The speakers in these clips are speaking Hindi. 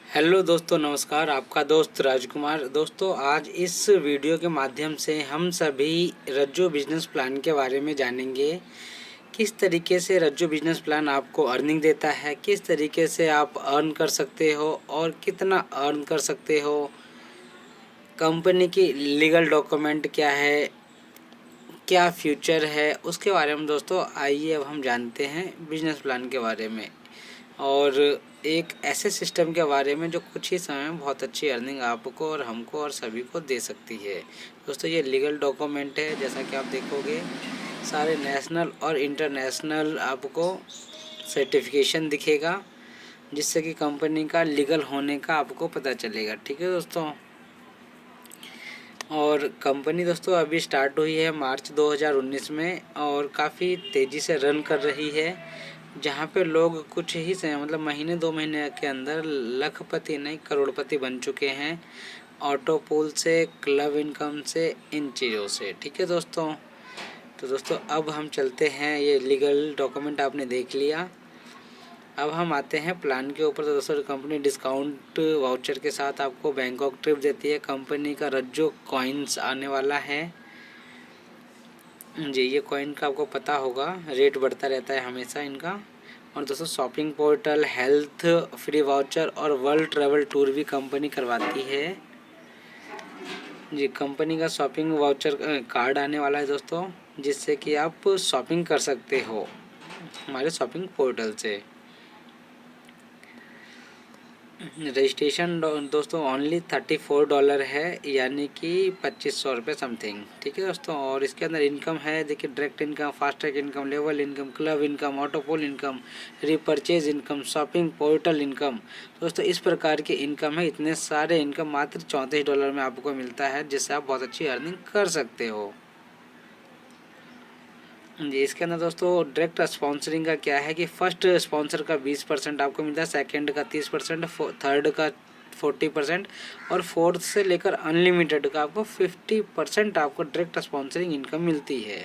हेलो दोस्तों, नमस्कार। आपका दोस्त राजकुमार। दोस्तों, आज इस वीडियो के माध्यम से हम सभी रज्जो बिजनेस प्लान के बारे में जानेंगे। किस तरीके से रज्जो बिजनेस प्लान आपको अर्निंग देता है, किस तरीके से आप अर्न कर सकते हो और कितना अर्न कर सकते हो, कंपनी की लीगल डॉक्यूमेंट क्या है, क्या फ्यूचर है, उसके बारे में दोस्तों आइए अब हम जानते हैं बिजनेस प्लान के बारे में और एक ऐसे सिस्टम के बारे में जो कुछ ही समय में बहुत अच्छी अर्निंग आपको और हमको और सभी को दे सकती है। दोस्तों, ये लीगल डॉक्यूमेंट है। जैसा कि आप देखोगे, सारे नेशनल और इंटरनेशनल आपको सर्टिफिकेशन दिखेगा, जिससे कि कंपनी का लीगल होने का आपको पता चलेगा। ठीक है दोस्तों। और कंपनी दोस्तों अभी स्टार्ट हुई है मार्च 2019 में और काफ़ी तेज़ी से रन कर रही है, जहाँ पे लोग कुछ ही समय मतलब महीने 2 महीने के अंदर लखपति नहीं करोड़पति बन चुके हैं, ऑटो पूल से, क्लब इनकम से, इन चीज़ों से। ठीक है दोस्तों। तो दोस्तों अब हम चलते हैं, ये लीगल डॉक्यूमेंट आपने देख लिया। अब हम आते हैं प्लान के ऊपर। तो दोस्तों कंपनी डिस्काउंट वाउचर के साथ आपको बैंकॉक ट्रिप देती है। कंपनी का रज्जो कॉइन्स आने वाला है जी। ये कॉइन का आपको पता होगा, रेट बढ़ता रहता है हमेशा इनका। और दोस्तों shopping portal, health free voucher और वर्ल्ड ट्रैवल टूर भी कंपनी करवाती है जी। कंपनी का शॉपिंग वाउचर कार्ड आने वाला है दोस्तों, जिससे कि आप शॉपिंग कर सकते हो हमारे शॉपिंग पोर्टल से। रजिस्ट्रेशन दोस्तों ओनली $34 है, यानी कि 2500 रुपये समथिंग। ठीक है दोस्तों। और इसके अंदर इनकम है, देखिए, direct income, fast track income, level income, club income, autopool income, repurchase income, shopping portal income. दोस्तों इस प्रकार की इनकम है। इतने सारे इनकम मात्र $34 में आपको मिलता है, जिससे आप बहुत अच्छी अर्निंग कर सकते हो जी। इसके अंदर दोस्तों डायरेक्ट स्पॉन्सरिंग का क्या है कि फर्स्ट स्पॉन्सर का 20% आपको मिलता है, सेकंड का 30%, थर्ड का 40% और फोर्थ से लेकर अनलिमिटेड का आपको 50% आपको डायरेक्ट स्पॉन्सरिंग इनकम मिलती है।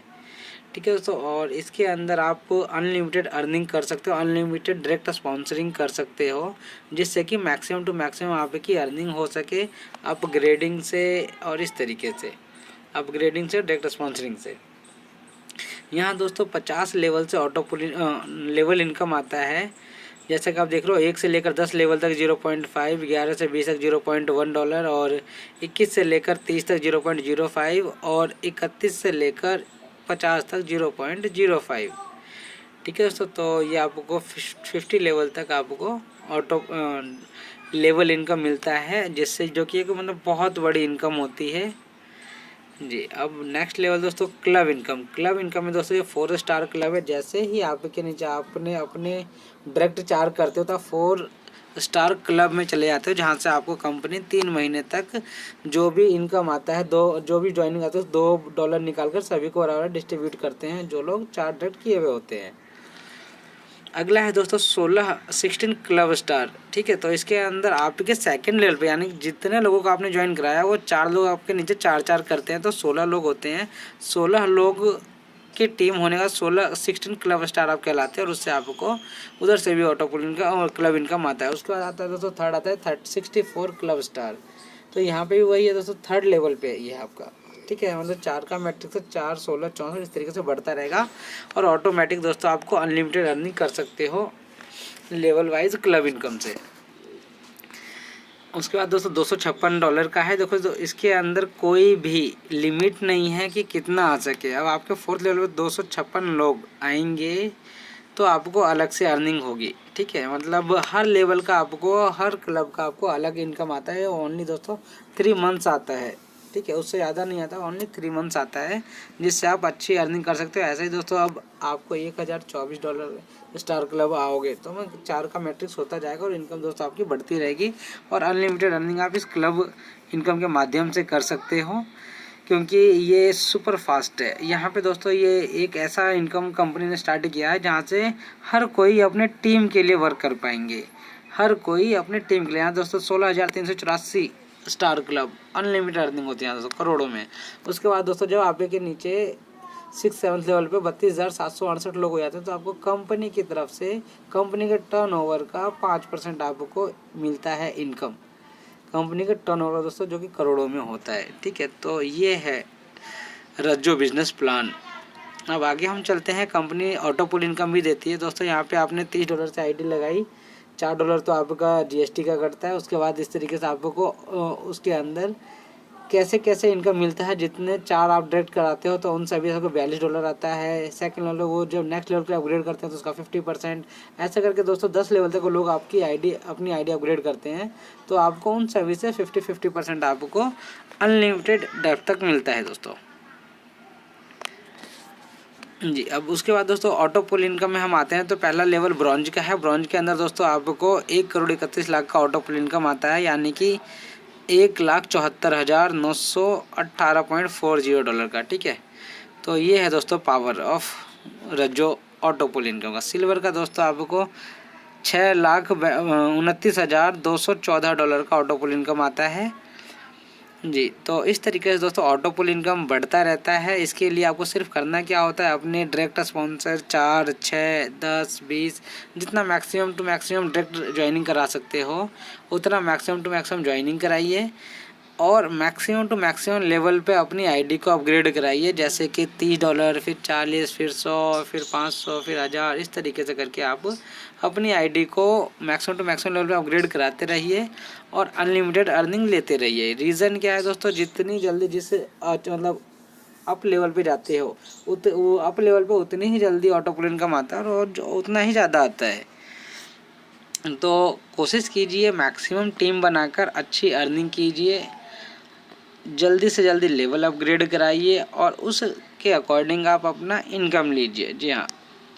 ठीक है दोस्तों। और इसके अंदर आप अनलिमिटेड अर्निंग कर सकते हो, अनलिमिटेड डायरेक्ट स्पॉन्सरिंग कर सकते हो, जिससे कि मैक्सिमम टू मैक्सिमम आपकी अर्निंग हो सके अपग्रेडिंग से और इस तरीके से, अपग्रेडिंग से, डायरेक्ट स्पॉन्सरिंग से। यहाँ दोस्तों 50 लेवल से लेवल इनकम आता है। जैसा कि आप देख रहे हो, 1 से लेकर 10 लेवल तक 0.5, 11 से 20 तक $0.1 और 21 से लेकर 30 तक 0.05 और 31 से लेकर 50 तक 0.05। ठीक है दोस्तों। तो ये आपको 50 लेवल तक आपको ऑटो लेवल इनकम मिलता है, जिससे जो कि एक मतलब बहुत बड़ी इनकम होती है जी। अब नेक्स्ट लेवल दोस्तों क्लब इनकम। क्लब इनकम में दोस्तों ये 4 स्टार क्लब है। जैसे ही आपके नीचे आपने अपने डायरेक्ट चार्ज करते हो तो 4 स्टार क्लब में चले जाते हो, जहाँ से आपको कंपनी 3 महीने तक जो भी इनकम आता है, जो भी ज्वाइनिंग आते हैं, $2 निकाल कर सभी को बराबर डिस्ट्रीब्यूट करते हैं, जो लोग चार्ज डायरेक्ट किए हुए होते हैं। अगला है दोस्तों 16 क्लब स्टार। ठीक है। तो इसके अंदर आपके सेकंड लेवल पे, यानी जितने लोगों को आपने ज्वाइन कराया वो 4 लोग आपके नीचे 4-4 करते हैं, तो 16 लोग होते हैं। 16 लोग की टीम होने का 16 क्लब स्टार आप कहलाते हैं। और उससे आपको उधर से भी ऑटो पुल इनका और क्लब इनकम आता है। उसके बाद आता है दोस्तों थर्ड आता है 64 क्लब स्टार। तो यहाँ पे भी वही है दोस्तों, थर्ड लेवल पे ये आपका। ठीक है। मतलब 4 का मैट्रिक्स, 4, 16, 64 इस तरीके से बढ़ता रहेगा। और ऑटोमेटिक दोस्तों आपको अनलिमिटेड अर्निंग कर सकते हो लेवल वाइज क्लब इनकम से। उसके बाद दोस्तों $256 का है। देखो तो इसके अंदर कोई भी लिमिट नहीं है कि कितना आ सके। अब आपके फोर्थ लेवल पे 256 लोग आएंगे तो आपको अलग से अर्निंग होगी। ठीक है। मतलब हर लेवल का आपको, हर क्लब का आपको अलग इनकम आता है। ओनली दोस्तों 3 मंथ्स आता है। ठीक है। उससे ज़्यादा नहीं आता, ओनली 3 मंथ्स आता है, जिससे आप अच्छी अर्निंग कर सकते हो। ऐसे ही दोस्तों अब आपको $1024 स्टार क्लब आओगे तो मैं 4 का मैट्रिक्स होता जाएगा और इनकम दोस्तों आपकी बढ़ती रहेगी। और अनलिमिटेड अर्निंग आप इस क्लब इनकम के माध्यम से कर सकते हो, क्योंकि ये सुपर फास्ट है। यहाँ पे दोस्तों ये एक ऐसा इनकम कंपनी ने स्टार्ट किया है जहाँ से हर कोई अपने टीम के लिए वर्क कर पाएंगे, हर कोई अपने टीम के लिए। यहाँ दोस्तों 16,384 स्टार क्लब, अनलिमिटेड अर्निंग होती है दोस्तों करोड़ों में। उसके बाद दोस्तों जब आपके नीचे 6-7 लेवल पे 32,768 लोग हो जाते हैं। तो आपको कंपनी की तरफ से कंपनी के टर्नओवर का 5% आपको मिलता है इनकम। कंपनी का टर्नओवर दोस्तों जो कि करोड़ों में होता है, ठीक है। तो ये है रज्जो बिजनेस प्लान। अब आगे हम चलते हैं। कंपनी ऑटो पुल इनकम भी देती है दोस्तों। यहाँ पे आपने $30 से आईडी लगाई, $4 तो आपका जीएसटी का कटता है। उसके बाद इस तरीके से आपको उसके अंदर कैसे कैसे इनकम मिलता है। जितने 4 आप डायरेक्ट कराते हो तो उन सभी सबको $42 आता है। सेकंड लेवल वो जब नेक्स्ट लेवल पे अपग्रेड करते हैं तो उसका 50%। ऐसा करके दोस्तों 10 लेवल तक लोग आपकी अपनी आईडी अपग्रेड करते हैं तो आपको उन सभी से 50% आपको अनलिमिटेड डेप्थ तक मिलता है दोस्तों जी। अब उसके बाद दोस्तों ऑटो पुल इनकम में हम आते हैं। तो पहला लेवल ब्रॉन्ज का है। ब्रॉन्ज के अंदर दोस्तों आपको 1,31,00,000 का ऑटो पुल इनकम आता है, यानी कि $1,74,918.40 का, ठीक है। तो ये है दोस्तों power of Rajjo auto pool income का। सिल्वर का दोस्तों आपको $6,29,214 का ऑटो पुल इनकम आता है जी। तो इस तरीके से दोस्तों ऑटो पुल इनकम बढ़ता रहता है। इसके लिए आपको सिर्फ करना क्या होता है, अपने डायरेक्ट स्पॉन्सर 4, 6, 10, 20 जितना maximum to maximum direct joining करा सकते हो उतना मैक्सिमम टू मैक्सिमम ज्वाइनिंग कराइए और मैक्सिमम टू मैक्सिमम लेवल पे अपनी आईडी को अपग्रेड कराइए। जैसे कि $30, फिर 40, फिर 100, फिर 500, फिर 1000, इस तरीके से करके आप अपनी आईडी को मैक्सिमम टू मैक्सिमम लेवल पे अपग्रेड कराते रहिए और अनलिमिटेड अर्निंग लेते रहिए। रीज़न क्या है दोस्तों, जितनी जल्दी मतलब अप लेवल पे जाते हो वो अप लेवल पे उतनी ही जल्दी ऑटो पुल इनकम आता है और उतना ही ज़्यादा आता है। तो कोशिश कीजिए मैक्सिमम टीम बनाकर अच्छी अर्निंग कीजिए, जल्दी से जल्दी लेवल अपग्रेड कराइए और उसके अकॉर्डिंग आप अपना इनकम लीजिए। जी हाँ,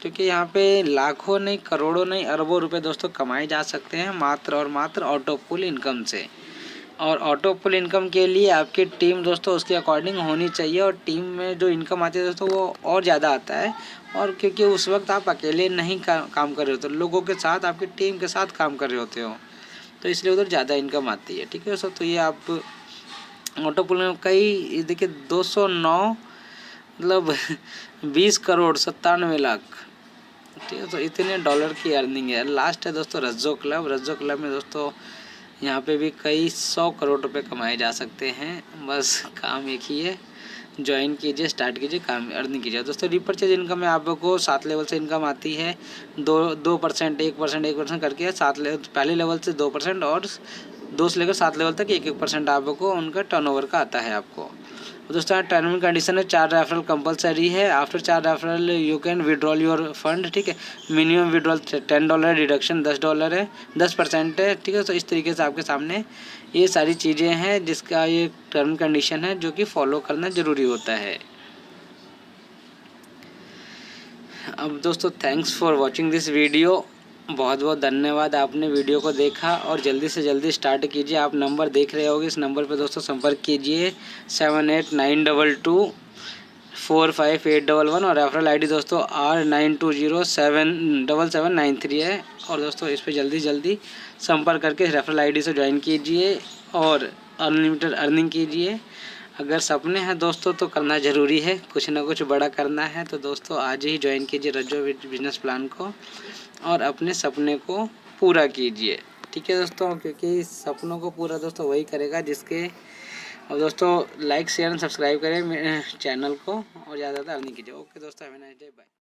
क्योंकि यहाँ पे लाखों नहीं, करोड़ों नहीं, अरबों रुपए दोस्तों कमाए जा सकते हैं मात्र और मात्र ऑटो पुल इनकम से। और ऑटो पुल इनकम के लिए आपकी टीम दोस्तों उसके अकॉर्डिंग होनी चाहिए और टीम में जो इनकम आती है दोस्तों वो और ज़्यादा आता है। और क्योंकि उस वक्त आप अकेले नहीं काम कर रहे होते, लोगों के साथ आपकी टीम के साथ काम कर रहे होते हो, तो इसलिए उधर ज़्यादा इनकम आती है, ठीक है दोस्तों। तो ये आप ऑटो पुल में कई देखिए 209 मतलब 20,97,00,000, ठीक है। तो इतने डॉलर की अर्निंग है। लास्ट है दोस्तों रज्जो क्लब। रज्जो क्लब में दोस्तों यहाँ पे भी कई 100 करोड़ रुपए कमाए जा सकते हैं। बस काम एक ही है, ज्वाइन कीजिए, स्टार्ट कीजिए, काम अर्निंग कीजिए दोस्तों। रिपर्चेज इनकम में आपको 7 लेवल से इनकम आती है। 2%, 1% करके 7 लेवल, पहले लेवल से 2% और 2 से लेकर 7 लेवल तक 1% आपको उनका टर्नओवर का आता है आपको दोस्तों। टर्म एंड कंडीशन है 4 रेफरल कंपलसरी है। After 4 referral you can withdrawal your fund, ठीक है। मिनिमम विड्रॉल $10, डिडक्शन $10 है, 10% है, ठीक है। तो इस तरीके से आपके सामने ये सारी चीज़ें हैं जिसका ये टर्म कंडीशन है जो कि फॉलो करना ज़रूरी होता है। अब दोस्तों thanks for watching this video. बहुत बहुत धन्यवाद, आपने वीडियो को देखा और जल्दी से जल्दी स्टार्ट कीजिए। आप नंबर देख रहे होगे, इस नंबर पे दोस्तों संपर्क कीजिए 7892245811 और रेफरल आईडी दोस्तों R92077793 है। और दोस्तों इस पे जल्दी जल्दी संपर्क करके रेफरल आईडी से ज्वाइन कीजिए और अनलिमिटेड अर्निंग कीजिए। अगर सपने हैं दोस्तों तो करना ज़रूरी है, कुछ ना कुछ बड़ा करना है। तो दोस्तों आज ही ज्वाइन कीजिए रज्जो बिजनेस प्लान को और अपने सपने को पूरा कीजिए, ठीक है दोस्तों। क्योंकि सपनों को पूरा दोस्तों वही करेगा जिसके। और दोस्तों लाइक, शेयर एंड सब्सक्राइब करें मेरे चैनल को और ज़्यादा अर्निंग कीजिए। ओके दोस्तों, have a nice day, bye.